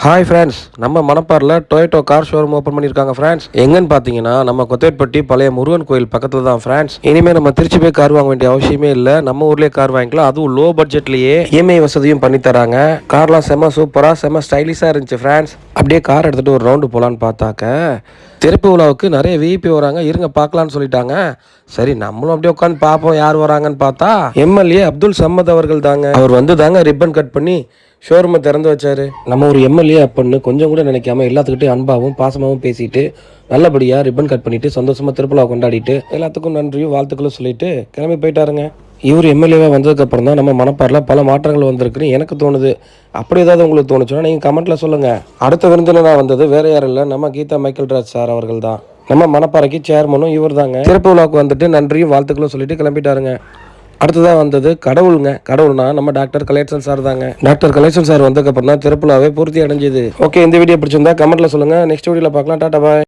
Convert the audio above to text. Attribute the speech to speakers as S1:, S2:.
S1: Hi friends, நம்ம மணப்பாறையில் Toyota car showroom open பண்ணியிருக்காங்க friends. எங்கன்னு பார்த்தீங்கன்னா நம்ம கொத்தேட்பட்டி பழைய முருகன் கோயில் பக்கத்தில் தான் ஃப்ரெண்ட்ஸ். இனிமேல் நம்ம திருச்சி போய் கார் வாங்க வேண்டிய அவசியமே இல்லை, நம்ம ஊர்லேயே கார் வாங்கிக்கலாம். அதுவும் லோ பட்ஜெட்லேயே இஎம்ஐ வசதியும் பண்ணி தராங்க. கார்லாம் செம்ம சூப்பராக செம்ம ஸ்டைலிஷாக இருந்துச்சு ஃப்ரெண்ட்ஸ். அப்படியே கார் எடுத்துகிட்டு ஒரு ரவுண்டு போகலான்னு பார்த்தாக்க திறப்பு விழாவுக்கு நிறைய விஐபி வராங்க, இருங்க பார்க்கலான்னு சொல்லிட்டாங்க. சரி நம்மளும் அப்படியே உட்காந்து பார்ப்போம் யார் வராங்கன்னு பார்த்தா எம்எல்ஏ அப்துல் சம்மத் அவர்கள் தாங்க. அவர் வந்து தாங்க ரிப்பன் கட் பண்ணி ஷோரூமை திறந்து வச்சாரு. நம்ம ஒரு எம்எல்ஏ அப்படின்னு கொஞ்சம் கூட நினைக்காம எல்லாத்துக்கிட்டையும் அன்பாகவும் பாசமாகவும் பேசிட்டு நல்லபடியாக ரிப்பன் கட் பண்ணிட்டு சந்தோஷமாக திருப்பலா கொண்டாடிட்டு எல்லாத்துக்கும் நன்றியும் வாழ்த்துக்களும் சொல்லிட்டு கிளம்பி போயிட்டாருங்க. இவர் எம்எல்ஏவாக வந்ததுக்கப்புறம் தான் நம்ம மணப்பாறையில் பல மாற்றங்கள் வந்திருக்குன்னு எனக்கு தோணுது. அப்படி ஏதாவது உங்களுக்கு தோணுச்சுன்னா நீங்கள் கமெண்ட்டில் சொல்லுங்கள். அடுத்த விருந்தினராக வந்தது வேறு யாரும் இல்லை, நம்ம கீதா மைக்கேல் ராஜ் சார் அவர்கள் தான். நம்ம மணப்பாறைக்கு சேர்மனும் இவர் தாங்க. திறப்பு விழாவுக்கு வந்துட்டு நன்றியும் வாழ்த்துக்களும் சொல்லிட்டு கிளம்பிட்டாருங்க. அடுத்ததாக வந்தது கடவுளுங்க. கடவுள்னா நம்ம டாக்டர் கலேசன் சார் தாங்க. டாக்டர் கலேசன் சார் வந்ததுக்கப்புறம் தான் திருப்புலாவே பூர்த்தி அடைஞ்சிது. ஓகே, இந்த வீடியோ பிடிச்சிருந்தா கமெண்ட்டில் சொல்லுங்கள். நெக்ஸ்ட் வீடியோவில் பார்க்கலாம். டாடா பாய்.